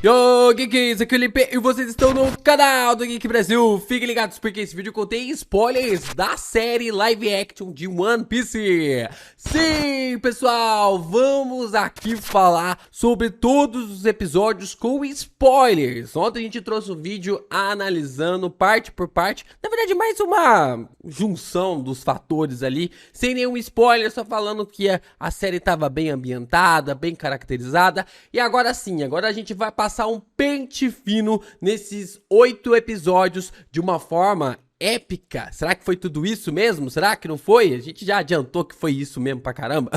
Yo, Geeks, aqui é o Felipe e vocês estão no canal do Geek Brasil. Fiquem ligados porque esse vídeo contém spoilers da série live action de One Piece. Sim, pessoal, vamos aqui falar sobre todos os episódios com spoilers. Ontem a gente trouxe um vídeo analisando parte por parte, na verdade mais uma junção dos fatores ali, sem nenhum spoiler, só falando que a série estava bem ambientada, bem caracterizada. E agora sim, agora a gente vai passar um pente fino nesses 8 episódios de uma forma épica. Será que foi tudo isso mesmo? Será que não foi? A gente já adiantou que foi isso mesmo pra caramba.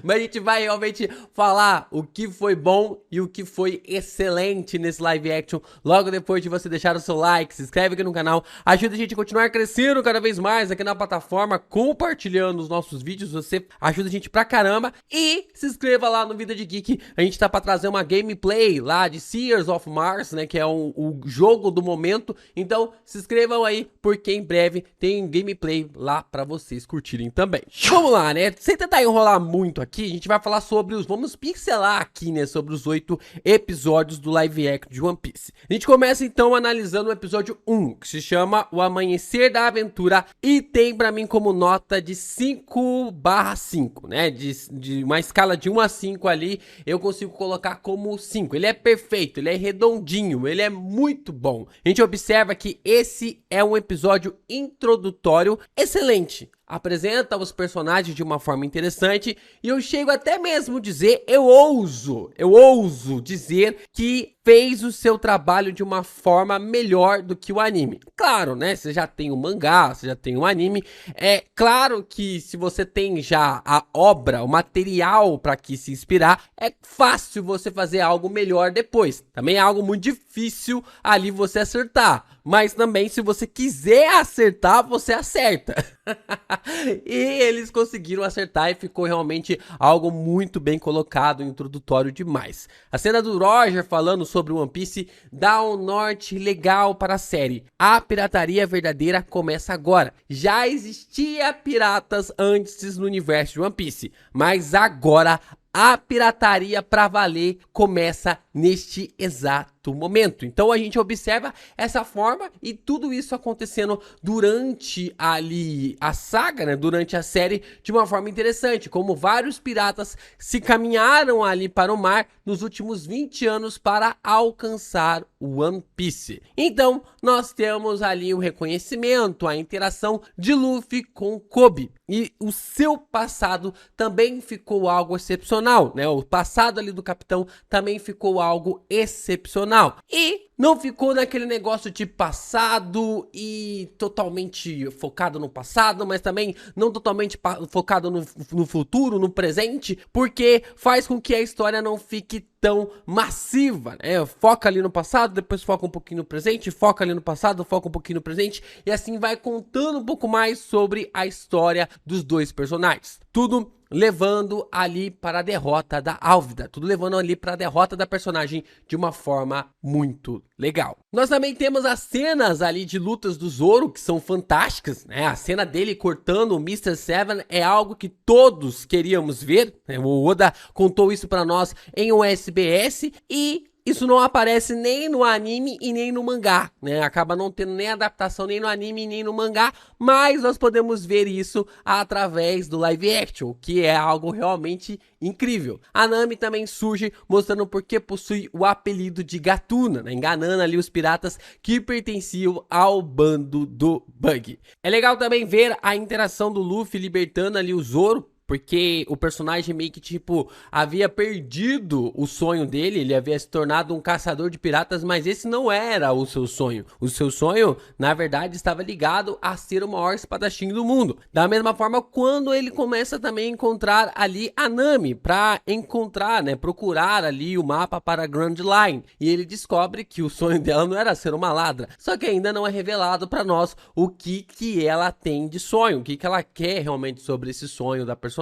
Mas a gente vai realmente falar o que foi bom e o que foi excelente nesse live action. Logo depois de você deixar o seu like, se inscreve aqui no canal, ajuda a gente a continuar crescendo cada vez mais aqui na plataforma, compartilhando os nossos vídeos. Você ajuda a gente pra caramba. E se inscreva lá no Vida de Geek. A gente tá pra trazer uma gameplay lá de Seers of Mars, né? Que é o jogo do momento. Então se inscrevam aí, porque em breve tem gameplay lá pra vocês curtirem também. Vamos lá, né? Sem tentar enrolar muito aqui, a gente vai falar sobre vamos pincelar aqui, né? Sobre os 8 episódios do live action de One Piece. A gente começa então analisando o episódio 1, que se chama O Amanhecer da Aventura, e tem pra mim como nota de 5/5, né? De uma escala de 1 a 5 ali, eu consigo colocar como 5. Ele é perfeito, ele é redondinho, ele é muito bom. A gente observa que esse é um episódio introdutório excelente. Apresenta os personagens de uma forma interessante e eu chego até mesmo dizer, eu ouso dizer que fez o seu trabalho de uma forma melhor do que o anime. Claro, né? Você já tem o mangá, você já tem o anime. É claro que se você tem já a obra, o material para que se inspirar, é fácil você fazer algo melhor depois. Também é algo muito difícil ali você acertar. Mas também, se você quiser acertar, você acerta. E eles conseguiram acertar e ficou realmente algo muito bem colocado, introdutório demais. A cena do Roger falando sobre One Piece dá um norte legal para a série. A pirataria verdadeira começa agora. Já existia piratas antes no universo de One Piece, mas agora a pirataria pra valer começa neste exato momento. Então a gente observa essa forma e tudo isso acontecendo durante ali a saga, né? Durante a série de uma forma interessante, como vários piratas se caminharam ali para o mar nos últimos 20 anos para alcançar o One Piece. Então nós temos ali o reconhecimento, a interação de Luffy com Kobe. E o seu passado também ficou algo excepcional, né? O passado ali do capitão também ficou algo excepcional. E não ficou naquele negócio de passado e totalmente focado no passado, mas também não totalmente focado no futuro, no presente, porque faz com que a história não fique tão massiva, né? Foca ali no passado, depois foca um pouquinho no presente, foca ali no passado, foca um pouquinho no presente, e assim vai contando um pouco mais sobre a história dos dois personagens. Tudo levando ali para a derrota da Álvida, tudo levando ali para a derrota da personagem de uma forma muito legal. Nós também temos as cenas ali de lutas do Zoro, que são fantásticas, né? A cena dele cortando o Mr. Seven é algo que todos queríamos ver, né? O Oda contou isso para nós em um SBS e isso não aparece nem no anime e nem no mangá, né? Acaba não tendo nem adaptação nem no anime nem no mangá, mas nós podemos ver isso através do live action, que é algo realmente incrível. A Nami também surge mostrando porque possui o apelido de Gatuna, né? Enganando ali os piratas que pertenciam ao bando do Bug. É legal também ver a interação do Luffy libertando ali o Zoro, porque o personagem meio que, tipo, havia perdido o sonho dele, ele havia se tornado um caçador de piratas, mas esse não era o seu sonho. O seu sonho, na verdade, estava ligado a ser o maior espadachim do mundo. Da mesma forma, quando ele começa também a encontrar ali a Nami, pra encontrar, né, procurar ali o mapa para a Grand Line. E ele descobre que o sonho dela não era ser uma ladra, só que ainda não é revelado pra nós o que ela tem de sonho, o que ela quer realmente sobre esse sonho da personagem.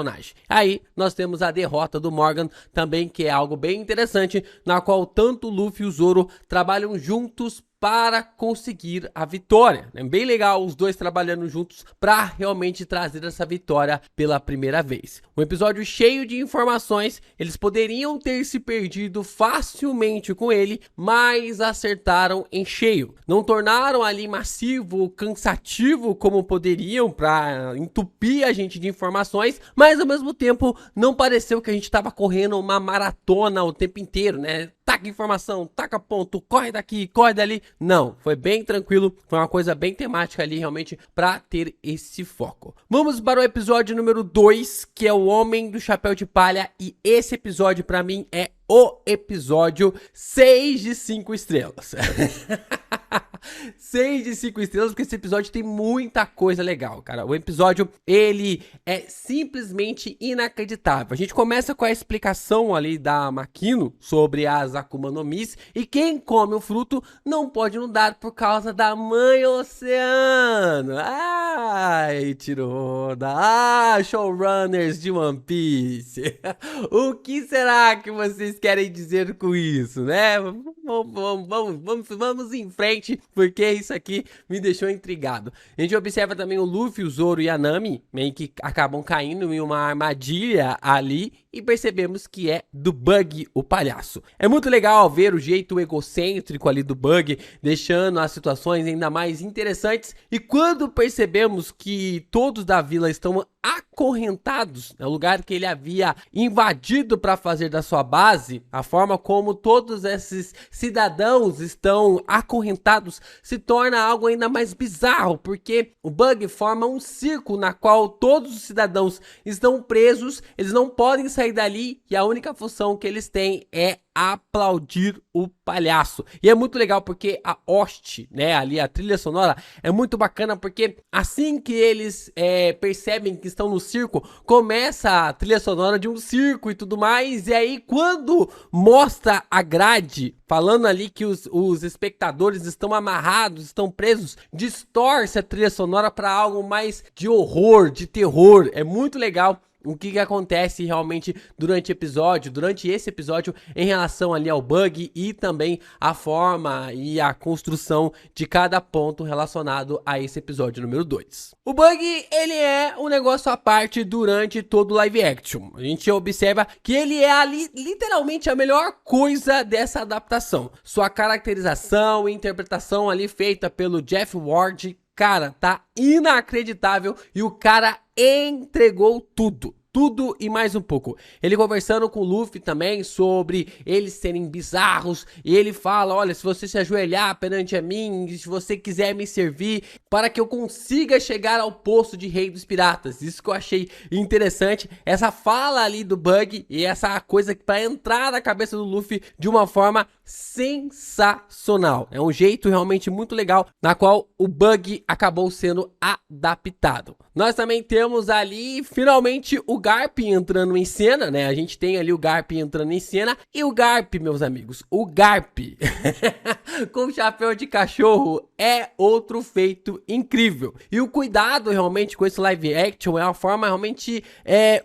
Aí nós temos a derrota do Morgan também, que é algo bem interessante, na qual tanto o Luffy e o Zoro trabalham juntos para conseguir a vitória. É bem legal os dois trabalhando juntos para realmente trazer essa vitória pela primeira vez. Um episódio cheio de informações, eles poderiam ter se perdido facilmente com ele, mas acertaram em cheio. Não tornaram ali massivo, cansativo como poderiam para entupir a gente de informações, mas ao mesmo tempo não pareceu que a gente estava correndo uma maratona o tempo inteiro, né? Taca informação, taca ponto, corre daqui, corre dali. Não, foi bem tranquilo, foi uma coisa bem temática ali realmente para ter esse foco. Vamos para o episódio número 2, que é o Homem do Chapéu de Palha, e esse episódio para mim é o episódio 6 de 5 estrelas. 6 de 5 estrelas, porque esse episódio tem muita coisa legal, cara. O episódio, ele é simplesmente inacreditável. A gente começa com a explicação ali da Makino sobre as Akuma no Mis, e quem come o fruto não pode não dar por causa da mãe oceano. Ai, Ichiroda. Ah, showrunners de One Piece. O que será que vocês querem dizer com isso, né? Vamos em frente, porque isso aqui me deixou intrigado. A gente observa também o Luffy, o Zoro e a Nami, meio que acabam caindo em uma armadilha ali, e percebemos que é do Bug, o palhaço. É muito legal ver o jeito egocêntrico ali do Bug, deixando as situações ainda mais interessantes. E quando percebemos que todos da vila estão acorrentados, no lugar que ele havia invadido para fazer da sua base, a forma como todos esses cidadãos estão acorrentados se torna algo ainda mais bizarro, porque o Bug forma um círculo na qual todos os cidadãos estão presos, eles não podem sair dali, e a única função que eles têm é aplaudir o palhaço. E é muito legal porque a host, né, ali a trilha sonora é muito bacana, porque assim que eles percebem que estão no circo, começa a trilha sonora de um circo e tudo mais, e aí quando mostra a grade falando ali que os espectadores estão amarrados, estão presos, distorce a trilha sonora para algo mais de horror, de terror. É muito legal o que acontece realmente durante esse episódio em relação ali ao Bug, e também a forma e a construção de cada ponto relacionado a esse episódio número 2. O Bug, ele é um negócio à parte durante todo o live action. A gente observa que ele é ali literalmente a melhor coisa dessa adaptação. Sua caracterização e interpretação ali feita pelo Jeff Ward, cara, tá inacreditável, e o cara entregou tudo e mais um pouco. Ele conversando com o Luffy também sobre eles serem bizarros, e ele fala: olha, se você se ajoelhar perante a mim, se você quiser me servir, para que eu consiga chegar ao posto de rei dos piratas. Isso que eu achei interessante, essa fala ali do Bug, e essa coisa que para entrar na cabeça do Luffy de uma forma sensacional. É um jeito realmente muito legal na qual o Bug acabou sendo adaptado. Nós também temos ali finalmente o Garp entrando em cena, né? A gente tem ali o Garp entrando em cena, e o Garp, meus amigos, o Garp com chapéu de cachorro é outro feito incrível. E o cuidado realmente com esse live action é uma forma realmente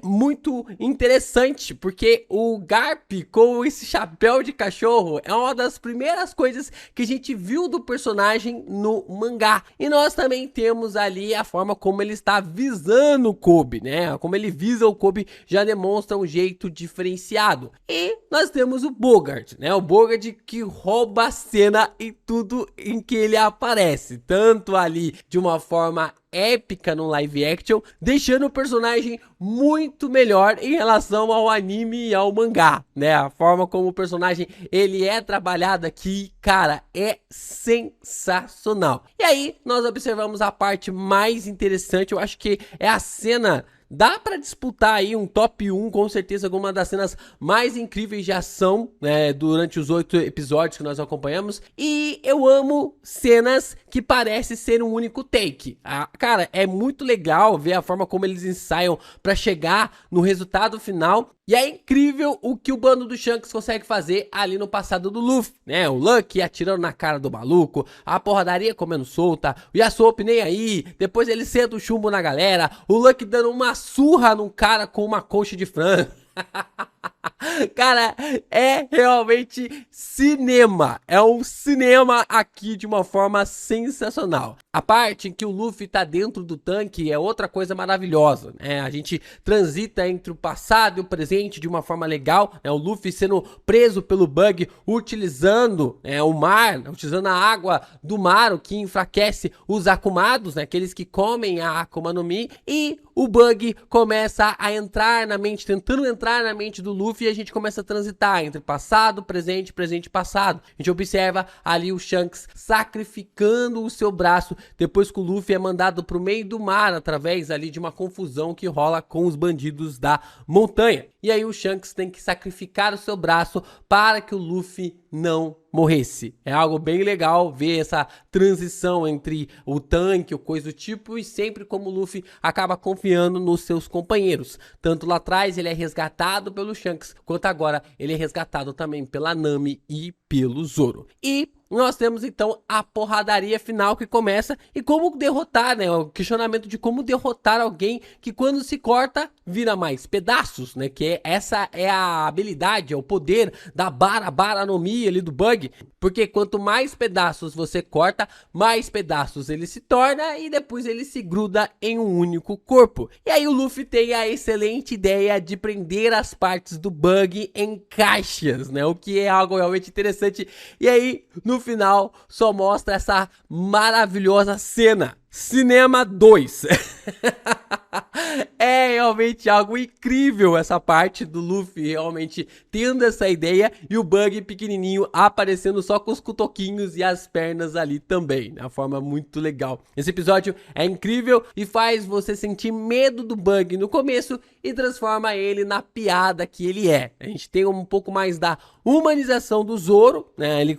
muito interessante, porque o Garp com esse chapéu de cachorro é uma das primeiras coisas que a gente viu do personagem no mangá. E nós também temos ali a forma como ele está visando o Kobe, né? Como ele visa o Kobe já demonstra um jeito diferenciado. E nós temos o Bogart, né? O Bogart que rouba a cena em tudo em que ele aparece, tanto ali de uma forma épica no live action, deixando o personagem muito melhor em relação ao anime e ao mangá, né? A forma como o personagem ele é trabalhado aqui, cara, é sensacional. E aí nós observamos a parte mais interessante, eu acho que é a cena. Dá pra disputar aí um top 1, com certeza, alguma das cenas mais incríveis de ação, né, durante os 8 episódios que nós acompanhamos. E eu amo cenas que parecem ser um único take. Cara, é muito legal ver a forma como eles ensaiam pra chegar no resultado final. E é incrível o que o bando do Shanks consegue fazer ali no passado do Luffy, né? O Lucky atirando na cara do maluco, a porradaria comendo solta, o Yasop nem aí, depois ele senta o chumbo na galera, o Lucky dando uma surra num cara com uma coxa de frango. Cara, é realmente cinema. É um cinema aqui de uma forma sensacional. A parte em que o Luffy tá dentro do tanque é outra coisa maravilhosa, né? A gente transita entre o passado e o presente de uma forma legal, né? O Luffy sendo preso pelo Bug, utilizando o mar, utilizando a água do mar, o que enfraquece os Akumados, né? Aqueles que comem a Akuma no Mi, e o Bug começa a entrar na mente, tentando entrar na mente do Luffy, e a gente começa a transitar entre passado, presente, presente e passado. A gente observa ali o Shanks sacrificando o seu braço depois que o Luffy é mandado pro meio do mar através ali de uma confusão que rola com os bandidos da montanha. E aí o Shanks tem que sacrificar o seu braço para que o Luffy não morresse. É algo bem legal ver essa transição entre o tanque, ou coisa do tipo, e sempre como o Luffy acaba confiando nos seus companheiros. Tanto lá atrás ele é resgatado pelo Shanks, quanto agora ele é resgatado também pela Nami e pelo Zoro. E nós temos então a porradaria final que começa, e como derrotar, né? O questionamento de como derrotar alguém que quando se corta vira mais pedaços, né? Que essa é a habilidade, é o poder da Bara no Mi ali do Bug, porque quanto mais pedaços você corta, mais pedaços ele se torna e depois ele se gruda em um único corpo. E aí o Luffy tem a excelente ideia de prender as partes do Bug em caixas, né? O que é algo realmente interessante. E aí no final só mostra essa maravilhosa cena. Cinema 2. É realmente algo incrível essa parte do Luffy realmente tendo essa ideia e o Bug pequenininho aparecendo só com os cotoquinhos e as pernas ali também, de uma forma muito legal. Esse episódio é incrível e faz você sentir medo do Bug no começo e transforma ele na piada que ele é. A gente tem um pouco mais da humanização do Zoro, né? Ele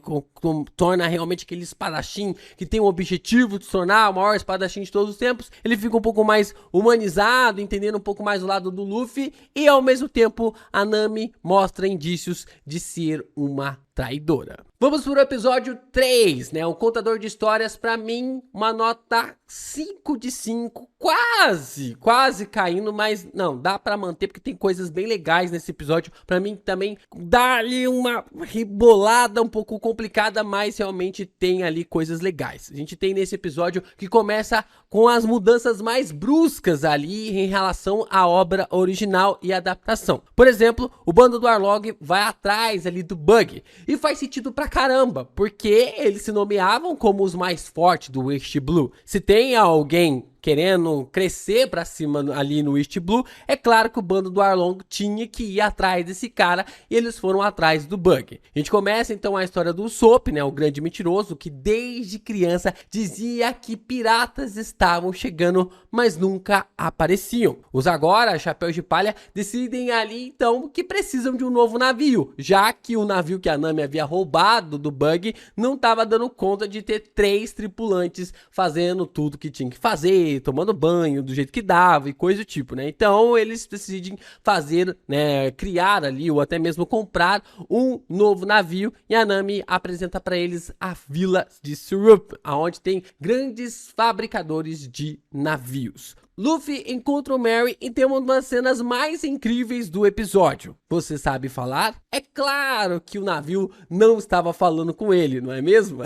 torna realmente aquele espadachim que tem o objetivo de se tornar o maior espadachim de todos os tempos. Ele fica um pouco mais humanizado, entendendo um pouco mais o lado do Luffy, e ao mesmo tempo a Nami mostra indícios de ser uma traidora. Vamos para o episódio 3, né? O contador de histórias, pra mim, uma nota 5 de 5, quase caindo, mas não, dá pra manter porque tem coisas bem legais nesse episódio. Pra mim também dá ali uma rebolada um pouco complicada, mas realmente tem ali coisas legais. A gente tem nesse episódio que começa com as mudanças mais bruscas ali em relação à obra original e adaptação. Por exemplo, o bando do Arlong vai atrás ali do Bug. E faz sentido pra caramba, porque eles se nomeavam como os mais fortes do East Blue. Se tem alguém querendo crescer pra cima ali no East Blue, é claro que o bando do Arlong tinha que ir atrás desse cara, e eles foram atrás do Bug. A gente começa então a história do Usopp, né, o grande mentiroso, que desde criança dizia que piratas estavam chegando, mas nunca apareciam. Os agora, chapéus de palha, decidem ali então que precisam de um novo navio, já que o navio que a Nami havia roubado do Bug não estava dando conta de ter 3 tripulantes fazendo tudo que tinha que fazer, tomando banho do jeito que dava e coisa do tipo, né? Então eles decidem fazer, né, criar ali ou até mesmo comprar um novo navio, e a Nami apresenta para eles a vila de Syrup, aonde tem grandes fabricadores de navios. Luffy encontra o Merry e tem uma das cenas mais incríveis do episódio. Você sabe falar? É claro que o navio não estava falando com ele, não é mesmo?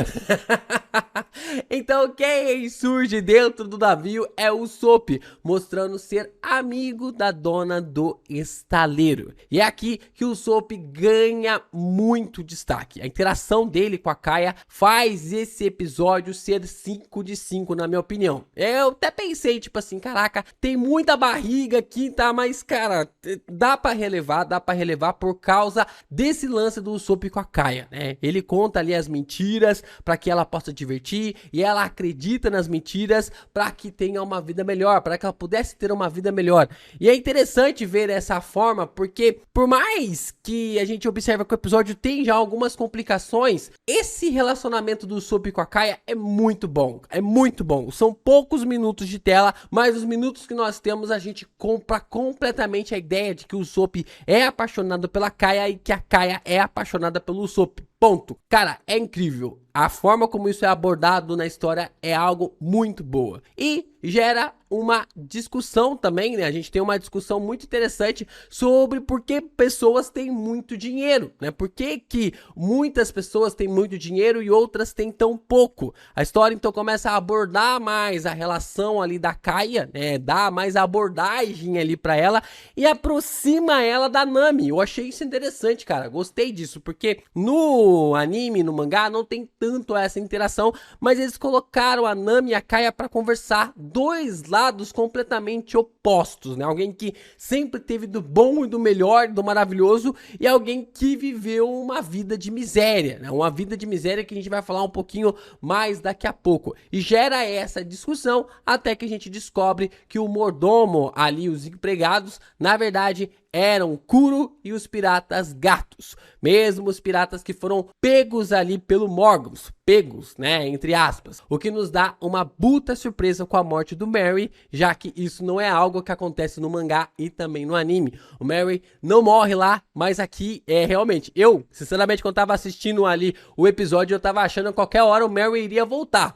Então quem surge dentro do navio é o Usopp, mostrando ser amigo da dona do estaleiro. E é aqui que o Usopp ganha muito destaque. A interação dele com a Kaia faz esse episódio ser 5 de 5, na minha opinião. Eu até pensei, tipo assim, caraca, tem muita barriga aqui, tá? Mas, cara, dá pra relevar por causa desse lance do Usopp com a Kaia, né? Ele conta ali as mentiras pra que ela possa divertir, e ela acredita nas mentiras pra que tenha uma vida melhor, pra que ela pudesse ter uma vida melhor. E é interessante ver essa forma, porque por mais que a gente observe que o episódio tem já algumas complicações, esse relacionamento do Usopp com a Kaia é muito bom. É muito bom. São poucos minutos de tela, mas os minutos que nós temos a gente compra completamente a ideia de que o Usopp é apaixonado pela Kaia e que a Kaia é apaixonada pelo Usopp. Ponto. Cara, é incrível. A forma como isso é abordado na história é algo muito boa. E gera uma discussão também, né? A gente tem uma discussão muito interessante sobre por que pessoas têm muito dinheiro, né? Por que muitas pessoas têm muito dinheiro e outras têm tão pouco? A história então começa a abordar mais a relação ali da Kaia, né? Dá mais abordagem ali pra ela e aproxima ela da Nami. Eu achei isso interessante, cara. Gostei disso, porque no anime, no mangá, não tem tanto essa interação, mas eles colocaram a Nami e a Kaia pra conversar, dois lados completamente opostos, né? Alguém que sempre teve do bom e do melhor, do maravilhoso, e alguém que viveu uma vida de miséria, né? Uma vida de miséria que a gente vai falar um pouquinho mais daqui a pouco. E gera essa discussão até que a gente descobre que o mordomo ali, os empregados, na verdade eram Kuro e os piratas gatos. Mesmo os piratas que foram pegos ali pelo Morgus. Pegos, né, entre aspas. O que nos dá uma puta surpresa com a morte do Merry, já que isso não é algo que acontece no mangá e também no anime. O Merry não morre lá, mas aqui é realmente... Eu, sinceramente, quando tava assistindo ali o episódio, eu tava achando que a qualquer hora o Merry iria voltar.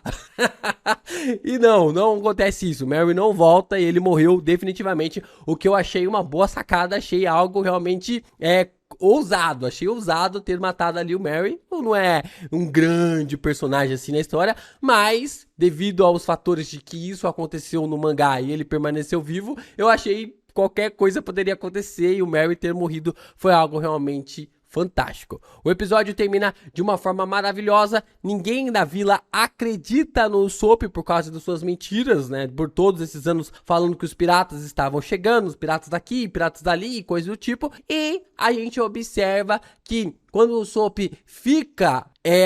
E não acontece isso. O Merry não volta e ele morreu definitivamente, o que eu achei uma boa sacada. Achei algo realmente ousado, achei ousado ter matado ali o Merry. Não é um grande personagem assim na história, mas devido aos fatores de que isso aconteceu no mangá e ele permaneceu vivo, eu achei qualquer coisa poderia acontecer e o Merry ter morrido foi algo realmente fantástico. O episódio termina de uma forma maravilhosa. Ninguém da vila acredita no Usopp por causa das suas mentiras, né? Por todos esses anos falando que os piratas estavam chegando, os piratas daqui, piratas dali, coisa do tipo. E a gente observa que quando o Usopp fica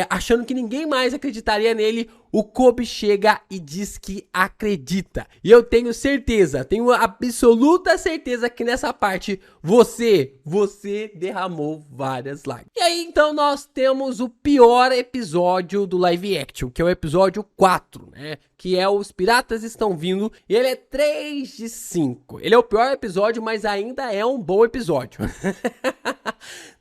achando que ninguém mais acreditaria nele, o Kobe chega e diz que acredita. E eu tenho certeza, tenho absoluta certeza que nessa parte você derramou várias lágrimas. E aí então nós temos o pior episódio do live action, que é o episódio 4, né? Que é Os Piratas Estão Vindo, e ele é 3 de 5. Ele é o pior episódio, mas ainda é um bom episódio.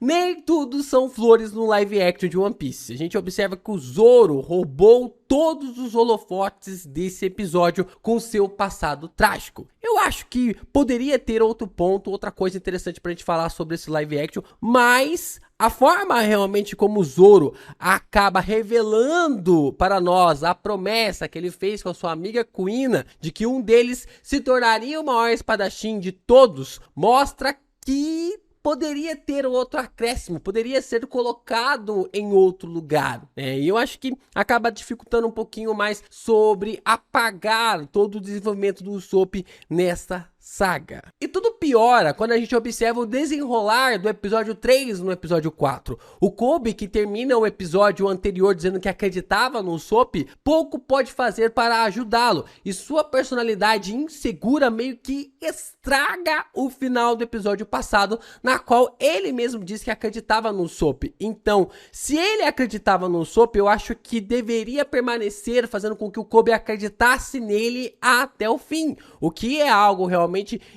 Nem tudo são flores no live action de One Piece. A gente observa que o Zoro roubou todos os holofotes desse episódio com seu passado trágico. Eu acho que poderia ter outro ponto, outra coisa interessante pra gente falar sobre esse live action, mas a forma realmente como o Zoro acaba revelando para nós a promessa que ele fez com a sua amiga Kuina de que um deles se tornaria o maior espadachim de todos, mostra que poderia ter outro acréscimo, poderia ser colocado em outro lugar, né? E eu acho que acaba dificultando um pouquinho mais sobre apagar todo o desenvolvimento do Usopp nessa saga. E tudo piora quando a gente observa o desenrolar do episódio 3 no episódio 4. O Kobe, que termina o episódio anterior dizendo que acreditava no Usopp, pouco pode fazer para ajudá-lo. E sua personalidade insegura meio que estraga o final do episódio passado, na qual ele mesmo disse que acreditava no Usopp. Então, se ele acreditava no Usopp, eu acho que deveria permanecer fazendo com que o Kobe acreditasse nele até o fim. O que é algo realmente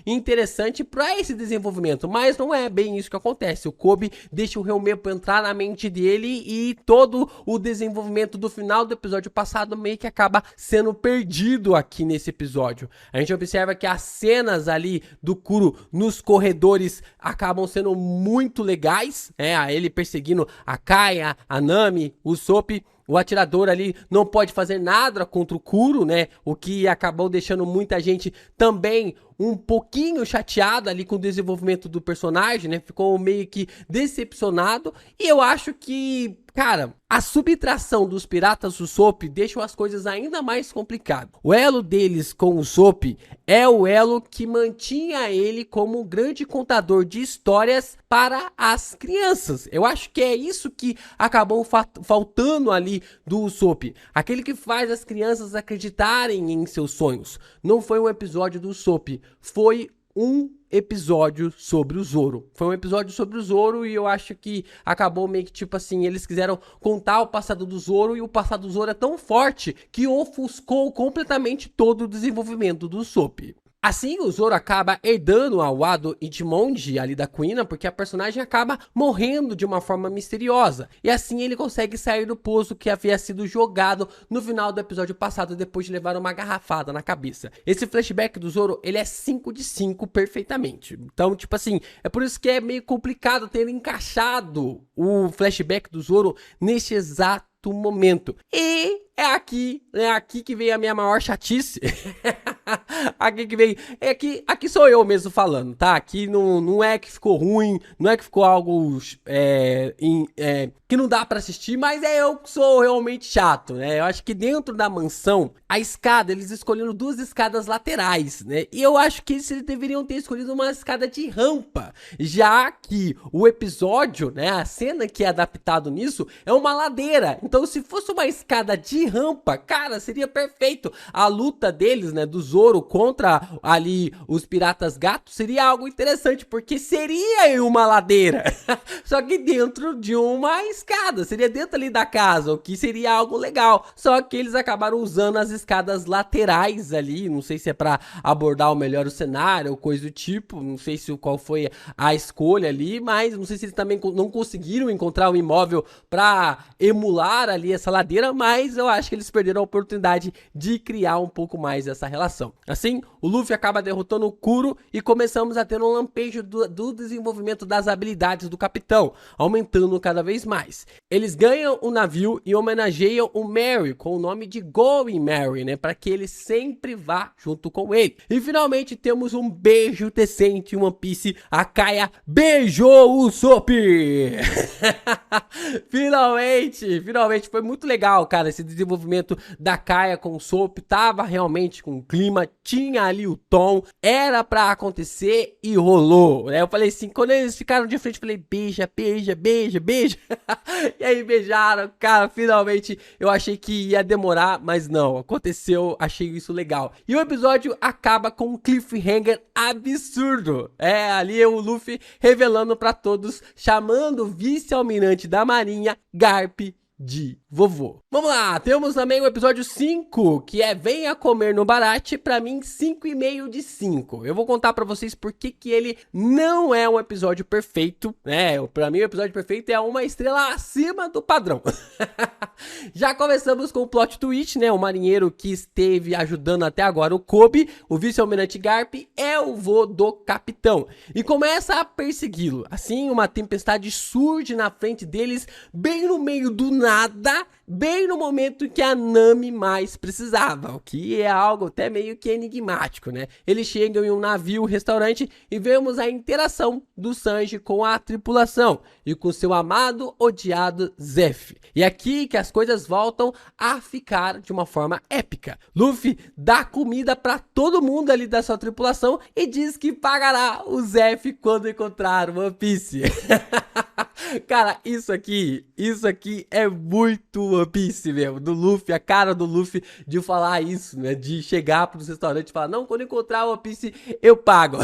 interessante para esse desenvolvimento, mas não é bem isso que acontece. O Kobe deixa o Helmepo entrar na mente dele e todo o desenvolvimento do final do episódio passado meio que acaba sendo perdido aqui nesse episódio. A gente observa que as cenas ali do Kuro nos corredores acabam sendo muito legais, ele perseguindo a Kaia, a Nami, o Usopp. O atirador ali não pode fazer nada contra o Kuro, né? O que acabou deixando muita gente também um pouquinho chateada ali com o desenvolvimento do personagem, né? Ficou meio que decepcionado. E eu acho que, cara, a subtração dos piratas do Usopp deixa as coisas ainda mais complicadas. O elo deles com o Usopp é o elo que mantinha ele como um grande contador de histórias para as crianças. Eu acho que é isso que acabou faltando ali do Usopp. Aquele que faz as crianças acreditarem em seus sonhos. Não foi um episódio do Usopp, foi um episódio sobre o Zoro. Foi um episódio sobre o Zoro e eu acho que acabou meio que tipo assim, eles quiseram contar o passado do Zoro e o passado do Zoro é tão forte que ofuscou completamente todo o desenvolvimento do Usopp. Assim, o Zoro acaba herdando a Wado Ichimonji ali da Kuina, porque a personagem acaba morrendo de uma forma misteriosa. E assim ele consegue sair do poço que havia sido jogado no final do episódio passado, depois de levar uma garrafada na cabeça. Esse flashback do Zoro, ele é 5 de 5 perfeitamente. Então, tipo assim, é por isso que é meio complicado ter encaixado o flashback do Zoro neste exato momento. E é aqui que vem a minha maior chatice. Aqui que vem. Aqui sou eu mesmo falando, tá? Aqui não é que ficou ruim, não é que ficou algo que não dá pra assistir, mas é eu que sou realmente chato, né? Eu acho que dentro da mansão, a escada, eles escolheram 2 escadas laterais, né? E eu acho que eles deveriam ter escolhido uma escada de rampa, já que o episódio, né? A cena que é adaptado nisso é uma ladeira. Então, se fosse uma escada de rampa, cara, seria perfeito. A luta deles, né? Do Zoro contra ali os piratas gatos seria algo interessante, porque seria em uma ladeira, só que dentro de uma escada, seria dentro ali da casa, o que seria algo legal. Só que eles acabaram usando as escadas laterais ali, não sei se é pra abordar melhor o cenário ou coisa do tipo, não sei qual foi a escolha ali, mas não sei se eles também não conseguiram encontrar um imóvel pra emular ali essa ladeira, mas eu acho que eles perderam a oportunidade de criar um pouco mais essa relação. Assim, o Luffy acaba derrotando o Kuro e começamos a ter um lampejo do desenvolvimento das habilidades do capitão, aumentando cada vez mais. Eles ganham o navio e homenageiam o Mary com o nome de Going Mary, né, para que ele sempre vá junto com ele. E finalmente temos um beijo decente em One Piece. A Kaia beijou o Usopp. Finalmente foi muito legal, cara, esse desenvolvimento da Kaia com o Usopp. Tava realmente com o clima, tinha ali o tom, era pra acontecer e rolou, né? Eu falei assim, quando eles ficaram de frente, eu falei, beija. E aí beijaram, cara, finalmente. Eu achei que ia demorar, mas não, aconteceu, achei isso legal. E o episódio acaba com um cliffhanger absurdo. É, ali o Luffy revelando pra todos, chamando o vice-almirante da marinha, Garp, de vovô. Vamos lá, temos também o episódio 5, que é Venha Comer no Baratie. Pra mim, 5,5 de 5. Eu vou contar pra vocês por que ele não é um episódio perfeito, né? Pra mim, o episódio perfeito é uma estrela acima do padrão. Já começamos com o plot twist, né? O marinheiro que esteve ajudando até agora o Kobe, o vice-almirante Garp, é o vô do capitão e começa a persegui-lo. Assim, uma tempestade surge na frente deles, bem no meio do nada, bem no momento que a Nami mais precisava, o que é algo até meio que enigmático, né? Eles chegam em um navio-restaurante e vemos a interação do Sanji com a tripulação e com seu amado, odiado Zeff. E aqui que as coisas voltam a ficar de uma forma épica. Luffy dá comida pra todo mundo ali da sua tripulação e diz que pagará o Zeff quando encontrar o One Piece. Cara, isso aqui é muito One Piece mesmo, do Luffy, a cara do Luffy de falar isso, né, de chegar pros restaurantes e falar, não, quando encontrar o One Piece, eu pago.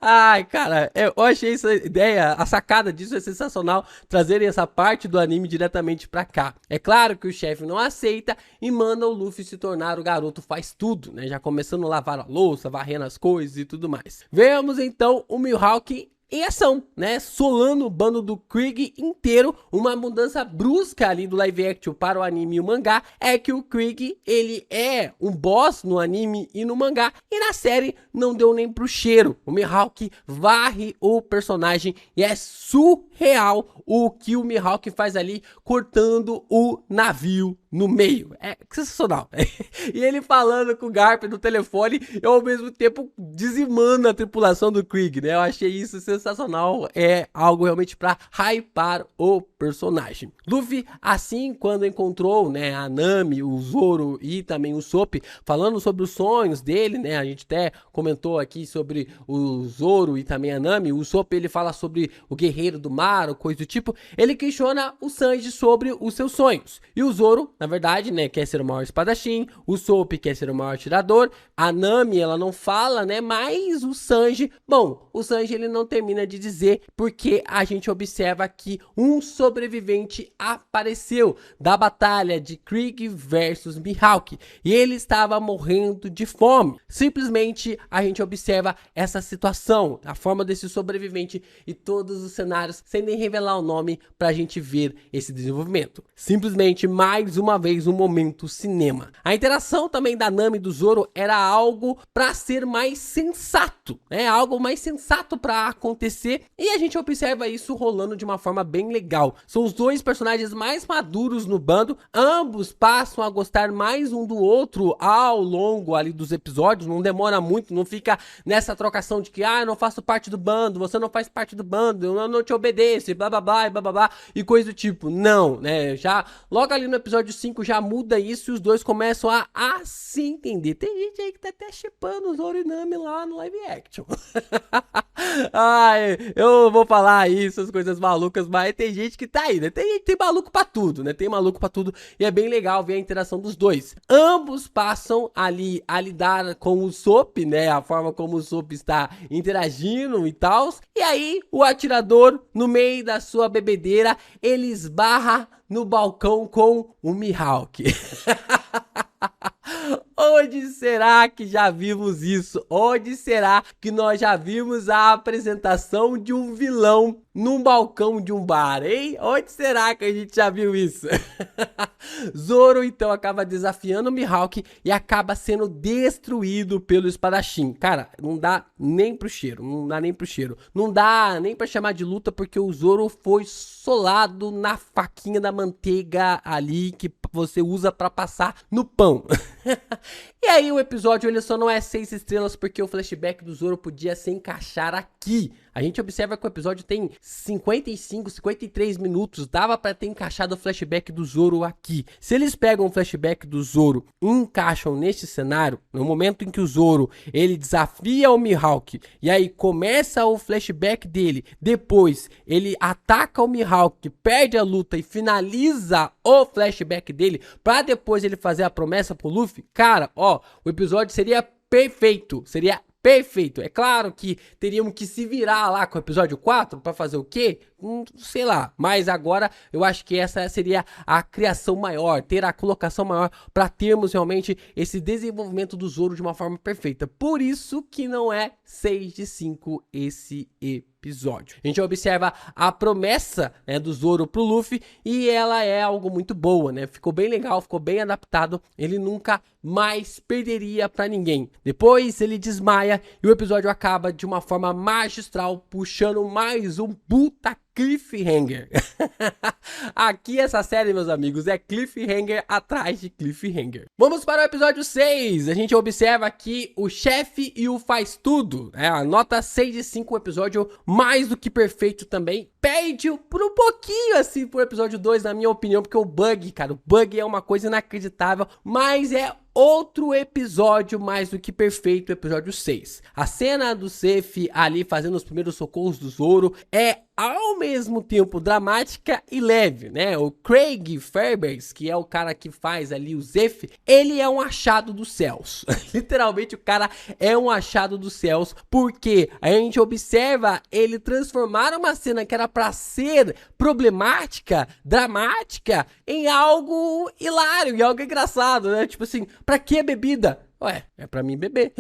Ai, cara, eu achei essa ideia, a sacada disso é sensacional, trazerem essa parte do anime diretamente pra cá. É claro que o chefe não aceita e manda o Luffy se tornar o garoto faz tudo, né, já começando a lavar a louça, varrendo as coisas e tudo mais. Vemos então o Mihawk em ação, né, solando o bando do Krieg inteiro. Uma mudança brusca ali do live action para o anime e o mangá é que o Krieg, ele é um boss no anime e no mangá, e na série não deu nem pro cheiro. O Mihawk varre o personagem e é surreal o que o Mihawk faz ali, cortando o navio no meio. É sensacional. E ele falando com o Garp no telefone e ao mesmo tempo dizimando a tripulação do Krieg, né? Eu achei isso sensacional. É algo realmente pra hypar o personagem. Luffy, assim, quando encontrou, né, a Nami, o Zoro e também o Usopp, falando sobre os sonhos dele, né? A gente até comentou aqui sobre o Zoro e também a Nami. O Usopp, ele fala sobre o guerreiro do mar ou coisa do tipo. Ele questiona o Sanji sobre os seus sonhos. E o Zoro na verdade, né, quer ser o maior espadachim, o Soap quer ser o maior atirador, a Nami, ela não fala, né, mas o Sanji, bom, o Sanji ele não termina de dizer porque a gente observa que um sobrevivente apareceu da batalha de Krieg versus Mihawk e ele estava morrendo de fome. Simplesmente a gente observa essa situação, a forma desse sobrevivente e todos os cenários sem nem revelar o nome pra gente ver esse desenvolvimento. Simplesmente mais uma vez um momento cinema. A interação também da Nami e do Zoro era algo pra ser mais sensato, né? Algo mais sensato pra acontecer e a gente observa isso rolando de uma forma bem legal. São os dois personagens mais maduros no bando, ambos passam a gostar mais um do outro ao longo ali dos episódios, não demora muito, não fica nessa trocação de que eu não faço parte do bando, você não faz parte do bando, eu não te obedeço, blá blá blá, blá blá blá, e coisa do tipo. Não, né, já logo ali no episódio 5 já muda isso e os dois começam a se entender. Tem gente aí que tá até shippando o Zoro e Nami lá no live action. Ai, eu vou falar isso, as coisas malucas, mas tem gente que tá aí, né? Tem maluco pra tudo, né? Tem maluco pra tudo e é bem legal ver a interação dos dois. Ambos passam ali a lidar com o Soap, né? A forma como o Soap está interagindo e tal. E aí, o atirador, no meio da sua bebedeira, ele esbarra no balcão com o Mihawk. Onde será que já vimos isso? Onde será que nós já vimos a apresentação de um vilão num balcão de um bar, hein? Onde será que a gente já viu isso? Zoro então acaba desafiando o Mihawk e acaba sendo destruído pelo espadachim. Cara, não dá nem pro cheiro, não dá nem pro cheiro. Não dá nem pra chamar de luta porque o Zoro foi solado na faquinha da manteiga ali que você usa pra passar no pão. E aí o episódio ele só não é 6 estrelas porque o flashback do Zoro podia se encaixar aqui. A gente observa que o episódio tem 55, 53 minutos, dava pra ter encaixado o flashback do Zoro aqui. Se eles pegam o flashback do Zoro e encaixam neste cenário, no momento em que o Zoro ele desafia o Mihawk e aí começa o flashback dele, depois ele ataca o Mihawk, perde a luta e finaliza o flashback dele pra depois ele fazer a promessa pro Luffy, cara, ó, o episódio seria perfeito, seria perfeito. É claro que teríamos que se virar lá com o episódio 4 pra fazer o quê? Sei lá, mas agora eu acho que essa seria a criação maior, ter a colocação maior para termos realmente esse desenvolvimento do Zoro de uma forma perfeita. Por isso que não é 6 de 5 esse episódio. A gente observa a promessa, né, do Zoro pro Luffy e ela é algo muito boa, né? Ficou bem legal, ficou bem adaptado. Ele nunca mais perderia pra ninguém. Depois ele desmaia e o episódio acaba de uma forma magistral, puxando mais um puta cliffhanger. Aqui essa série, meus amigos, é cliffhanger atrás de cliffhanger. Vamos para o episódio 6. A gente observa aqui o chefe e o faz tudo. A nota 6 de 5, o episódio mais do que perfeito também. Perde por um pouquinho assim pro episódio 2, na minha opinião, porque o bug, cara, o bug é uma coisa inacreditável, mas é outro episódio mais do que perfeito, o episódio 6. A cena do Zeff ali fazendo os primeiros socorros do Zoro é ao mesmo tempo dramática e leve, né? O Craig Fairbanks, que é o cara que faz ali o Zeff, ele é um achado dos céus. Literalmente o cara é um achado dos céus, porque a gente observa ele transformar uma cena que era pra ser problemática, dramática, em algo hilário, em algo engraçado, né? Tipo assim, pra que bebida? Ué, é pra mim beber.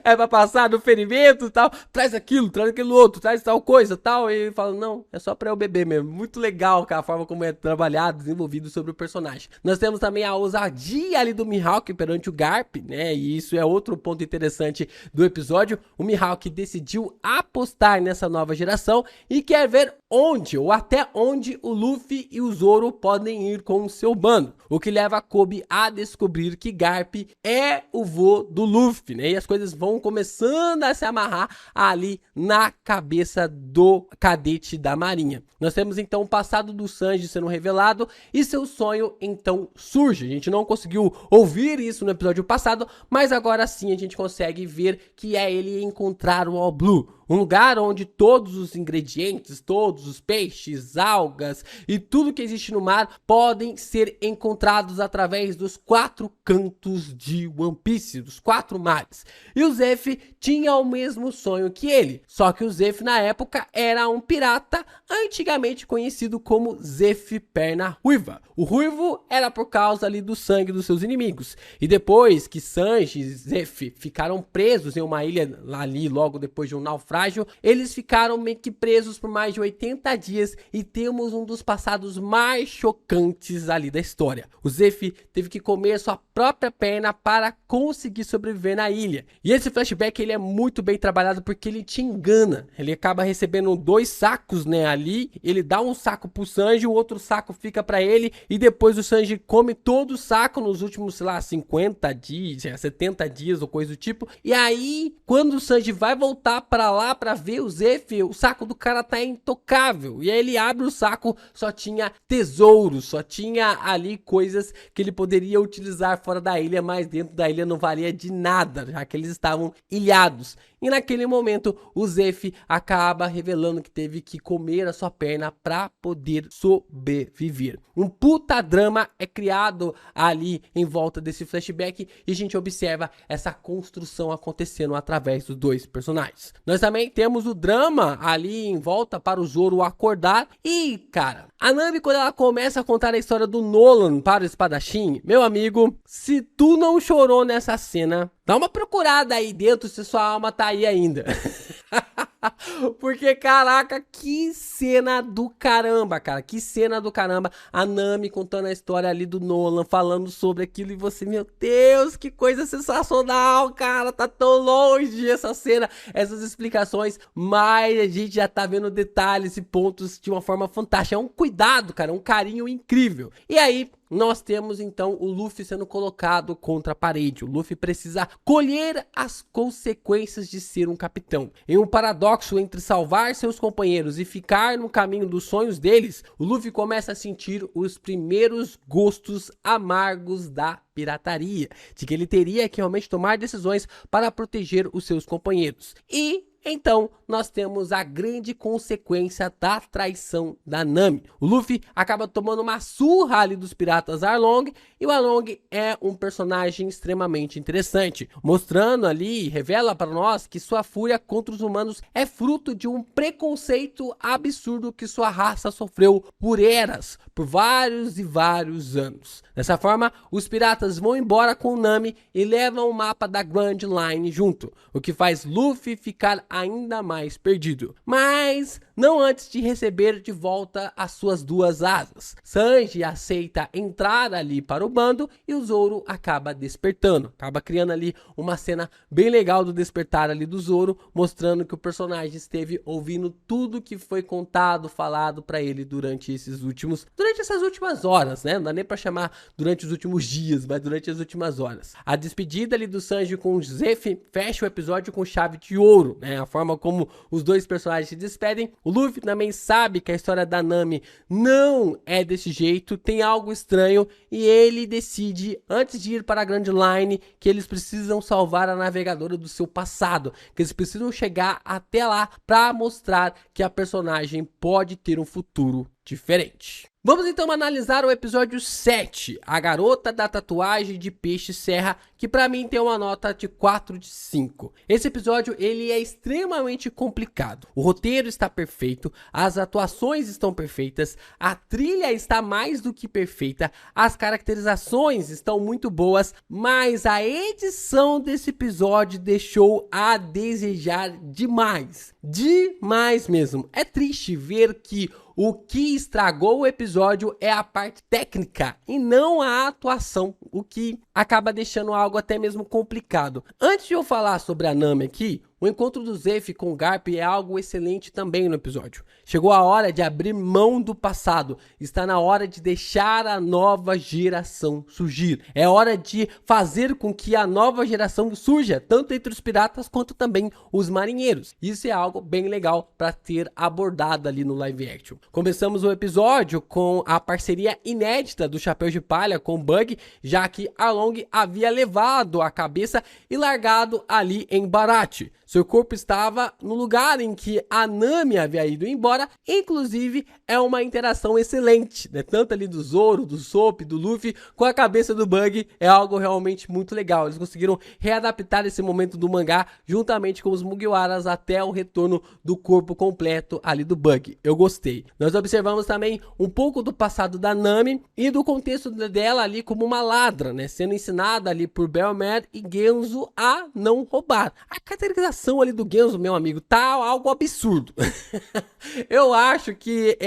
É pra passar no ferimento e tal. Traz aquilo outro, traz tal coisa tal. E ele fala, não, é só pra eu beber mesmo. Muito legal, cara, a forma como é trabalhado, desenvolvido sobre o personagem. Nós temos também a ousadia ali do Mihawk perante o Garp, né? E isso é outro ponto interessante do episódio. O Mihawk decidiu apostar nessa nova geração e quer ver onde ou até onde o Luffy e o Zoro podem ir com o seu bando. O que leva a Kobe a descobrir que Garp é o vô do Luffy, né? E as coisas vão começando a se amarrar ali na cabeça do cadete da marinha. Nós temos então o passado do Sanji sendo revelado e seu sonho então surge. A gente não conseguiu ouvir isso no episódio passado, mas agora sim a gente consegue ver que é ele encontrar o All Blue. um lugar onde todos os ingredientes, todos os peixes, algas e tudo que existe no mar podem ser encontrados através dos 4 cantos de One Piece, dos 4 mares. E o Zeff tinha o mesmo sonho que ele, só que o Zeff na época era um pirata antigamente conhecido como Zeff Perna Ruiva. O ruivo era por causa ali do sangue dos seus inimigos. E depois que Sanji e Zeff ficaram presos em uma ilha ali logo depois de um naufrágio, eles ficaram meio que presos por mais de 80 dias e temos um dos passados mais chocantes ali da história. O Zeff teve que comer sua própria perna para conseguir sobreviver na ilha. E esse flashback ele é muito bem trabalhado porque ele te engana. Ele acaba recebendo 2 sacos, né, ali. Ele dá um saco pro Sanji, o outro saco fica pra ele e depois o Sanji come todo o saco nos últimos, sei lá, 50 dias, 70 dias ou coisa do tipo. E aí, quando o Sanji vai voltar pra lá pra ver o Zeff, o saco do cara tá intocável. E aí ele abre o saco, só tinha tesouros, só tinha ali coisas que ele poderia utilizar fora da ilha, mas dentro da ilha não valia de nada, já que eles estavam ilhados. E naquele momento, o Zeff acaba revelando que teve que comer a sua perna para poder sobreviver. Um puta drama é criado ali em volta desse flashback e a gente observa essa construção acontecendo através dos 2 personagens. Nós também temos o drama ali em volta para o Zoro acordar e, cara, a Nami, quando ela começa a contar a história do Nolan para o espadachim, meu amigo, se tu não chorou nessa cena, dá uma procurada aí dentro se sua alma tá aí ainda. Porque, caraca, que cena do caramba, cara. Que cena do caramba. A Nami contando a história ali do Nolan, falando sobre aquilo e você, meu Deus, que coisa sensacional, cara. Tá tão longe essa cena, essas explicações, mas a gente já tá vendo detalhes e pontos de uma forma fantástica. É um cuidado, cara, um carinho incrível. E aí, nós temos então o Luffy sendo colocado contra a parede. O Luffy precisa colher as consequências de ser um capitão. Em um paradoxo entre salvar seus companheiros e ficar no caminho dos sonhos deles, o Luffy começa a sentir os primeiros gostos amargos da pirataria, de que ele teria que realmente tomar decisões para proteger os seus companheiros. E então, nós temos a grande consequência da traição da Nami. O Luffy acaba tomando uma surra ali dos piratas Arlong, e o Arlong é um personagem extremamente interessante, mostrando ali, revela para nós que sua fúria contra os humanos é fruto de um preconceito absurdo que sua raça sofreu por eras, por vários e vários anos. Dessa forma, os piratas vão embora com Nami e levam o mapa da Grand Line junto, o que faz Luffy ficar ainda mais perdido, mas não antes de receber de volta as suas 2 asas. Sanji aceita entrar ali para o bando e o Zoro acaba despertando, acaba criando ali uma cena bem legal do despertar ali do Zoro, mostrando que o personagem esteve ouvindo tudo que foi contado, falado para ele durante essas últimas horas, né? Não dá nem para chamar durante os últimos dias, mas durante as últimas horas. A despedida ali do Sanji com o Zeff fecha o episódio com chave de ouro, né? A forma como os 2 personagens se despedem. O Luffy também sabe que a história da Nami não é desse jeito, tem algo estranho, e ele decide, antes de ir para a Grand Line, que eles precisam salvar a navegadora do seu passado, que eles precisam chegar até lá para mostrar que a personagem pode ter um futuro diferente. Vamos então analisar o episódio 7, a garota da tatuagem de peixe serra, que pra mim tem uma nota de 4 de 5. Esse episódio ele é extremamente complicado. O roteiro está perfeito, as atuações estão perfeitas, a trilha está mais do que perfeita, as caracterizações estão muito boas, mas a edição desse episódio deixou a desejar demais. Demais mesmo. É triste ver que o que estragou o episódio é a parte técnica e não a atuação, o que acaba deixando algo até mesmo complicado. Antes de eu falar sobre a Nami aqui, o encontro do Zeff com o Garp é algo excelente também no episódio. Chegou a hora de abrir mão do passado. Está na hora de deixar a nova geração surgir. É hora de fazer com que a nova geração surja, tanto entre os piratas quanto também os marinheiros. Isso é algo bem legal para ter abordado ali no live action. Começamos o episódio com a parceria inédita do Chapéu de Palha com o Bug, já que Arlong havia levado a cabeça e largado ali em Baratie. Seu corpo estava no lugar em que a Nami havia ido embora. Inclusive, é uma interação excelente, né? Tanto ali do Zoro, do Sop, do Luffy, com a cabeça do Bug, é algo realmente muito legal. Eles conseguiram readaptar esse momento do mangá, juntamente com os Mugiwaras, até o retorno do corpo completo ali do Bug. Eu gostei. Nós observamos também um pouco do passado da Nami e do contexto dela ali como uma ladra, né? Sendo ensinada ali por Bell-mad e Genzo a não roubar. A caracterização ali do Genzo, meu amigo, tá algo absurdo. Eu acho que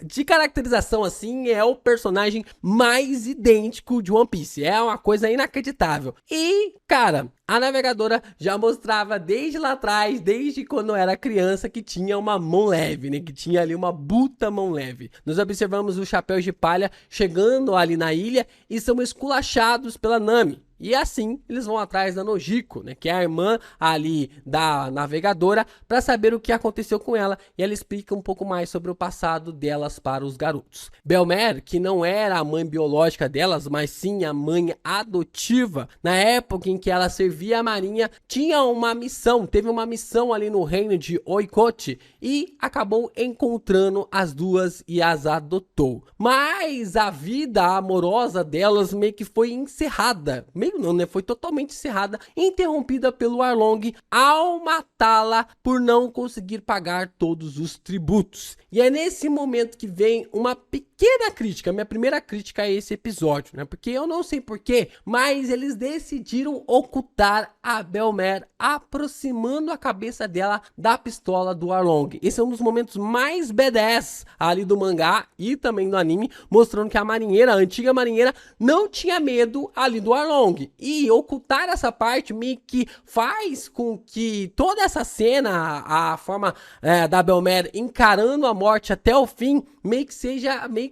de caracterização assim, é o personagem mais idêntico de One Piece. É uma coisa inacreditável. E, cara, a navegadora já mostrava desde lá atrás, desde quando era criança, que tinha uma mão leve, né? Que tinha ali uma puta mão leve. Nós observamos os chapéus de palha chegando ali na ilha e são esculachados pela Nami. E assim, eles vão atrás da Nojiko, né, que é a irmã ali da navegadora, para saber o que aconteceu com ela. E ela explica um pouco mais sobre o passado delas para os garotos. Bell-mad, que não era a mãe biológica delas, mas sim a mãe adotiva, na época em que ela servia a marinha, tinha uma missão, teve uma missão ali no reino de Oikote e acabou encontrando as duas e as adotou. Mas a vida amorosa delas meio que foi encerrada, não, né? Foi totalmente encerrada, interrompida pelo Arlong ao matá-la por não conseguir pagar todos os tributos. E é nesse momento que vem uma pequena crítica, minha primeira crítica a esse episódio, né? Porque eu não sei porquê, mas eles decidiram ocultar a Bell-mad, aproximando a cabeça dela da pistola do Arlong. Esse é um dos momentos mais badass ali do mangá e também do anime, mostrando que a marinheira, a antiga marinheira, não tinha medo ali do Arlong. E ocultar essa parte meio que faz com que toda essa cena, a forma da Bell-mad encarando a morte até o fim, meio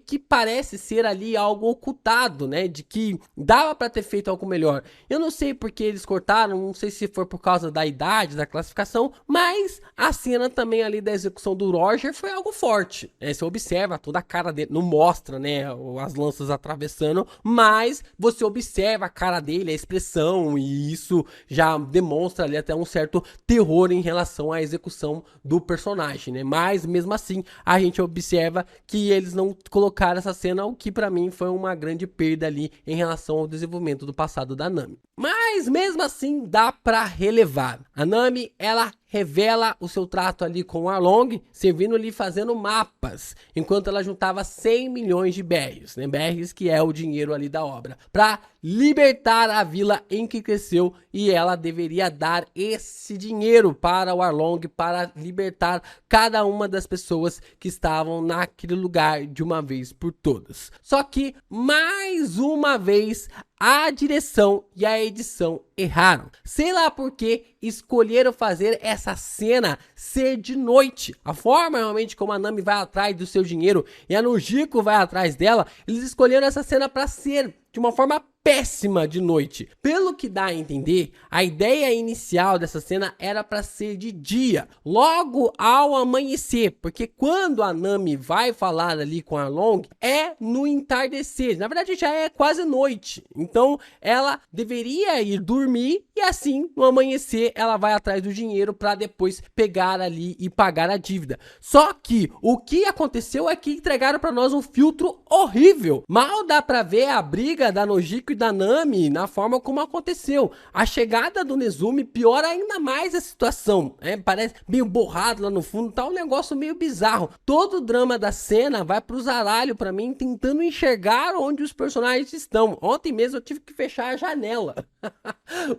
que parece ser ali algo ocultado, né? De que dava pra ter feito algo melhor. Eu não sei porque eles cortaram, não sei se foi por causa da idade, da classificação, mas a cena também ali da execução do Roger foi algo forte. Você observa toda a cara dele, não mostra, né, as lanças atravessando, mas você observa a cara dele, a expressão, e isso já demonstra ali até um certo terror em relação à execução do personagem, né? Mas mesmo assim, a gente observa que eles não colocaram essa cena, o que pra mim foi uma grande perda ali em relação ao desenvolvimento do passado da Nami. Mas mesmo assim dá pra relevar. A Nami, ela revela o seu trato ali com o Arlong, servindo ali fazendo mapas, enquanto ela juntava 100 milhões de BRs, né? BRs que é o dinheiro ali da obra, para libertar a vila em que cresceu, e ela deveria dar esse dinheiro para o Arlong para libertar cada uma das pessoas que estavam naquele lugar de uma vez por todas. Só que, mais uma vez, a direção e a edição erraram. Sei lá por que escolheram fazer essa cena ser de noite. A forma realmente como a Nami vai atrás do seu dinheiro e a Nojiko vai atrás dela, eles escolheram essa cena para ser de uma forma péssima de noite. Pelo que dá a entender, a ideia inicial dessa cena era para ser de dia, logo ao amanhecer, porque quando a Nami vai falar ali com a Arlong, é no entardecer, na verdade já é quase noite, então ela deveria ir dormir e assim no amanhecer ela vai atrás do dinheiro para depois pegar ali e pagar a dívida. Só que o que aconteceu é que entregaram para nós um filtro horrível, mal dá para ver a briga da Nojiko e da Nami na forma como aconteceu. A chegada do Nezumi piora ainda mais a situação, parece meio borrado lá no fundo, tá um negócio meio bizarro. Todo o drama da cena vai pro zaralho pra mim, tentando enxergar onde os personagens estão. Ontem mesmo eu tive que fechar a janela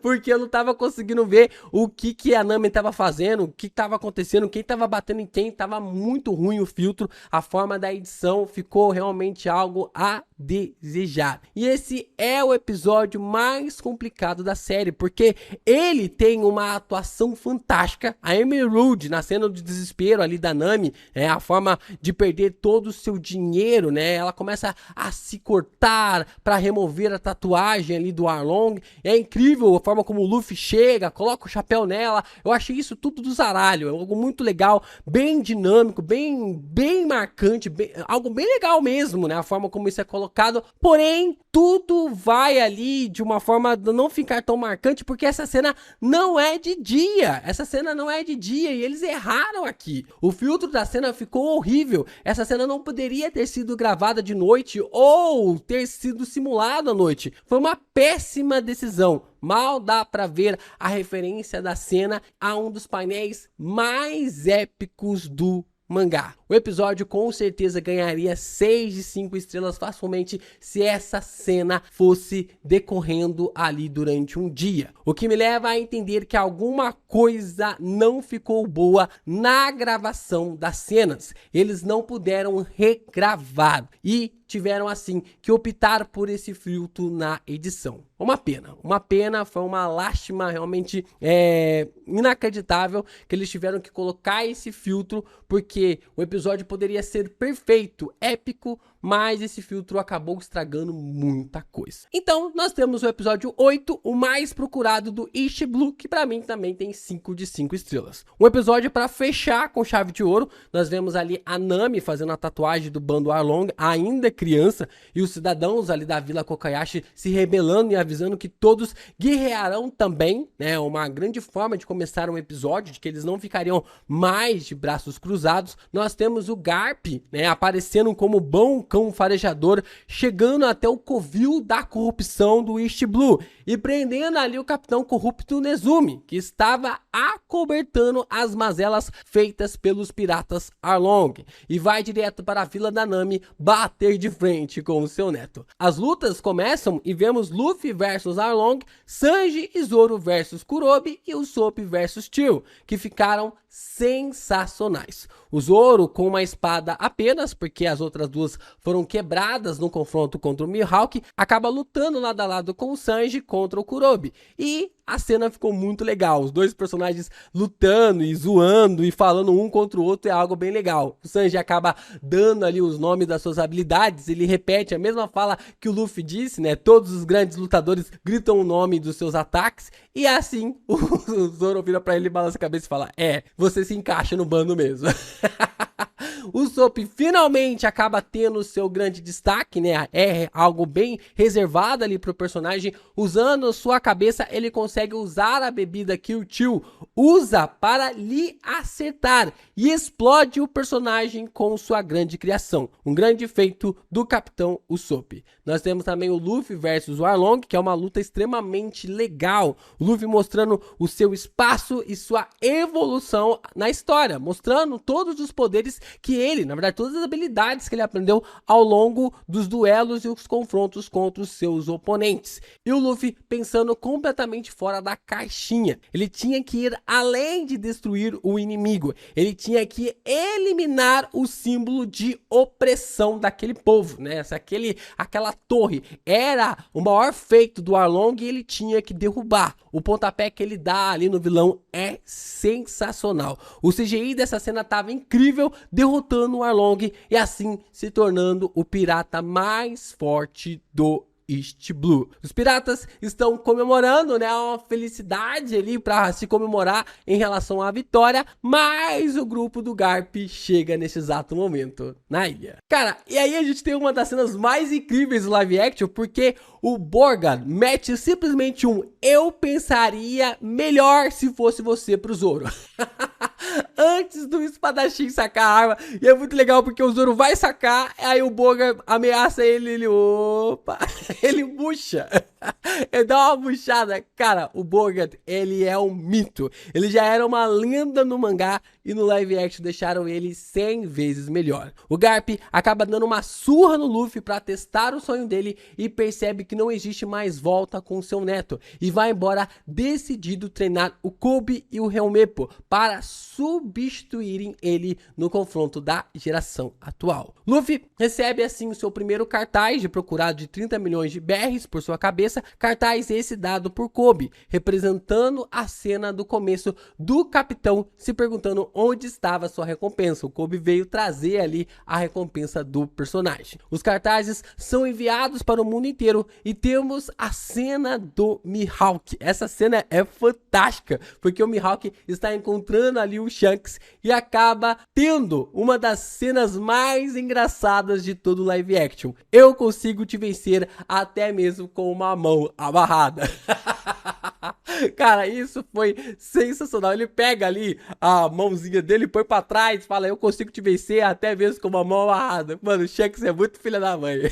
porque eu não tava conseguindo ver o que a Nami tava fazendo, o que tava acontecendo, quem tava batendo em quem. Tava muito ruim o filtro, a forma da edição ficou realmente algo a desejar. E esse é o episódio mais complicado da série, porque ele tem uma atuação fantástica. A Emerald, na cena de desespero ali da Nami, a forma de perder todo o seu dinheiro, né? Ela começa a se cortar para remover a tatuagem ali do Arlong. É incrível a forma como o Luffy chega, coloca o chapéu nela. Eu achei isso tudo do zaralho, é algo muito legal, bem dinâmico, bem marcante, algo bem legal mesmo, né? A forma como isso é colocado. Porém, tudo vai ali de uma forma de não ficar tão marcante, porque essa cena não é de dia. Essa cena não é de dia e eles erraram aqui. O filtro da cena ficou horrível. Essa cena não poderia ter sido gravada de noite ou ter sido simulada à noite. Foi uma péssima decisão. Mal dá pra ver a referência da cena a um dos painéis mais épicos do mangá. O episódio com certeza ganharia 6 de 5 estrelas facilmente se essa cena fosse decorrendo ali durante um dia. O que me leva a entender que alguma coisa não ficou boa na gravação das cenas. Eles não puderam regravar e tiveram assim que optar por esse filtro na edição. Uma pena, foi uma lástima realmente inacreditável que eles tiveram que colocar esse filtro, porque o episódio poderia ser perfeito, épico, mas esse filtro acabou estragando muita coisa. Então, nós temos o episódio 8, o mais procurado do East Blue, que pra mim também tem 5 de 5 estrelas. Um episódio para fechar com chave de ouro. Nós vemos ali a Nami fazendo a tatuagem do bando Arlong, ainda criança, e os cidadãos ali da Vila Kobayashi se rebelando e avisando que todos guerrearão também, né? Uma grande forma de começar um episódio, de que eles não ficariam mais de braços cruzados. Nós temos o Garp, né, aparecendo como bom cão farejador, chegando até o covil da corrupção do East Blue e prendendo ali o capitão corrupto Nezumi, que estava acobertando as mazelas feitas pelos piratas Arlong, e vai direto para a Vila da Nami bater de frente com o seu neto. As lutas começam e vemos Luffy versus Arlong, Sanji e Zoro versus Kurobe e Usopp versus Tio, que ficaram sensacionais. O Zoro com uma espada apenas, porque as outras duas foram quebradas no confronto contra o Mihawk, acaba lutando lado a lado com o Sanji contra o Kurobe. E a cena ficou muito legal, os dois personagens lutando e zoando e falando um contra o outro, é algo bem legal. O Sanji acaba dando ali os nomes das suas habilidades, ele repete a mesma fala que o Luffy disse, né? Todos os grandes lutadores gritam o nome dos seus ataques, e assim o Zoro vira pra ele, balança a cabeça e fala: você se encaixa no bando mesmo. O Usopp finalmente acaba tendo seu grande destaque, né? É algo bem reservado ali pro personagem. Usando sua cabeça, ele consegue usar a bebida que o tio usa para lhe acertar e explode o personagem com sua grande criação. Um grande feito do Capitão Usopp. Nós temos também o Luffy versus o Arlong, que é uma luta extremamente legal. O Luffy mostrando o seu espaço e sua evolução na história, mostrando todos os poderes que ele, na verdade, todas as habilidades que ele aprendeu ao longo dos duelos e os confrontos contra os seus oponentes. E o Luffy pensando completamente fora da caixinha. Ele tinha que ir além de destruir o inimigo. Ele tinha que eliminar o símbolo de opressão daquele povo, né? Aquela torre era o maior feito do Arlong e ele tinha que derrubar. O pontapé que ele dá ali no vilão é sensacional. O CGI dessa cena estava incrível, derrotando o Arlong e assim se tornando o pirata mais forte do East Blue. Os piratas estão comemorando, né, uma felicidade ali para se comemorar em relação à vitória, mas o grupo do Garp chega nesse exato momento na ilha. Cara, e aí a gente tem uma das cenas mais incríveis do live action, porque o Borga mete simplesmente eu pensaria melhor se fosse você pro Zoro. Antes do espadachim sacar a arma. E é muito legal porque o Zoro vai sacar, aí o Borga ameaça ele, opa, ele murcha. Ele dá uma murchada. Cara, o Borga, ele é um mito. Ele já era uma lenda no mangá e no live action deixaram ele 100 vezes melhor. O Garp acaba dando uma surra no Luffy para testar o sonho dele e percebe que não existe mais volta com seu neto e vai embora decidido treinar o Kobe e o Helmeppo para substituírem ele no confronto da geração atual. Luffy recebe assim o seu primeiro cartaz de procurado de 30 milhões de BRs por sua cabeça, cartaz esse dado por Kobe, representando a cena do começo do capitão se perguntando onde estava sua recompensa. O Kobe veio trazer ali a recompensa do personagem. Os cartazes são enviados para o mundo inteiro e temos a cena do Mihawk. Essa cena é fantástica, porque o Mihawk está encontrando ali o Shanks Shanks e acaba tendo uma das cenas mais engraçadas de todo o live action. Eu consigo te vencer até mesmo com uma mão amarrada. Cara, isso foi sensacional. Ele pega ali a mãozinha dele, põe pra trás, fala, eu consigo te vencer até mesmo com uma mão amarrada. Mano, o Shanks é muito filha da mãe.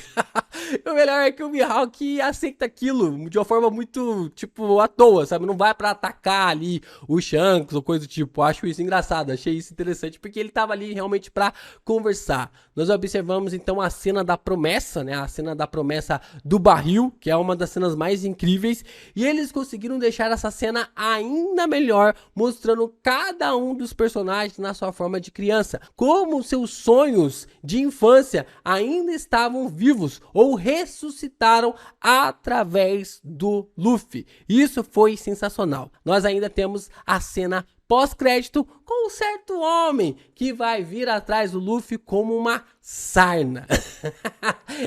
O melhor é que o Mihawk aceita aquilo de uma forma muito, tipo, à toa, sabe? Não vai pra atacar ali o Shanks ou coisa do tipo. Acho isso engraçado, achei isso interessante, porque ele tava ali realmente pra conversar. Nós observamos então a cena da promessa, né? A cena da promessa do barril, que é uma das cenas mais incríveis. E eles conseguiram deixar essa cena ainda melhor, mostrando cada um dos personagens na sua forma de criança, como seus sonhos de infância ainda estavam vivos ou ressuscitaram através do Luffy. Isso foi sensacional. Nós ainda temos a cena pós-crédito com um certo homem que vai vir atrás do Luffy como uma sarna.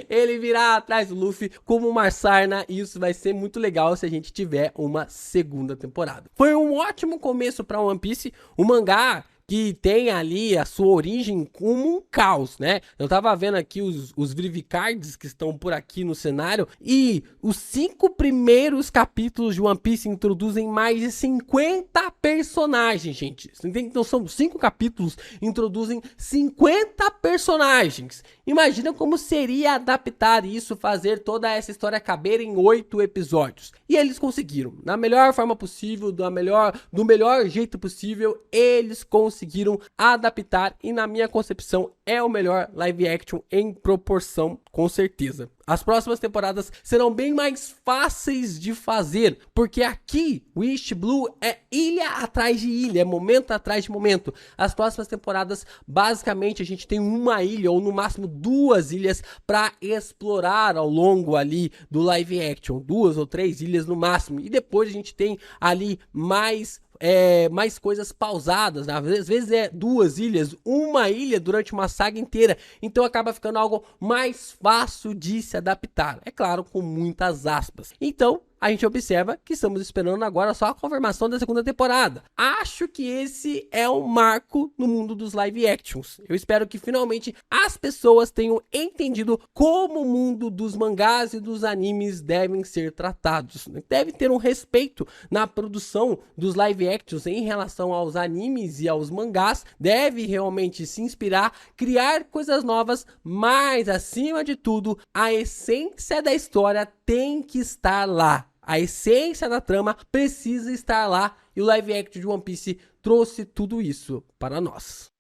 Ele virá atrás do Luffy como uma sarna e isso vai ser muito legal se a gente tiver uma segunda temporada. Foi um ótimo começo para One Piece, o mangá que tem ali a sua origem como um caos, né? Eu tava vendo aqui os Virivicards que estão por aqui no cenário e os 5 primeiros capítulos de One Piece introduzem mais de 50 personagens, gente. Então são 5 capítulos, introduzem 50 personagens. Imagina como seria adaptar isso, fazer toda essa história caber em 8 episódios. E eles conseguiram, na melhor forma possível, do melhor jeito possível, eles conseguiram adaptar e na minha concepção é o melhor live action em proporção, com certeza. As próximas temporadas serão bem mais fáceis de fazer, porque aqui o East Blue é ilha atrás de ilha, é momento atrás de momento. As próximas temporadas, basicamente, a gente tem uma ilha ou no máximo 2 ilhas para explorar ao longo ali do live action, 2 ou 3 ilhas no máximo, e depois a gente tem ali mais coisas pausadas, né? Às vezes é 2 ilhas, uma ilha durante uma saga inteira, então acaba ficando algo mais fácil de se adaptar, é claro, com muitas aspas. Então a gente observa que estamos esperando agora só a confirmação da segunda temporada. Acho que esse é um marco no mundo dos live actions. Eu espero que finalmente as pessoas tenham entendido como o mundo dos mangás e dos animes devem ser tratados. Deve ter um respeito na produção dos live actions em relação aos animes e aos mangás. Deve realmente se inspirar, criar coisas novas, mas acima de tudo, a essência da história tem que estar lá. A essência da trama precisa estar lá e o live action de One Piece trouxe tudo isso para nós.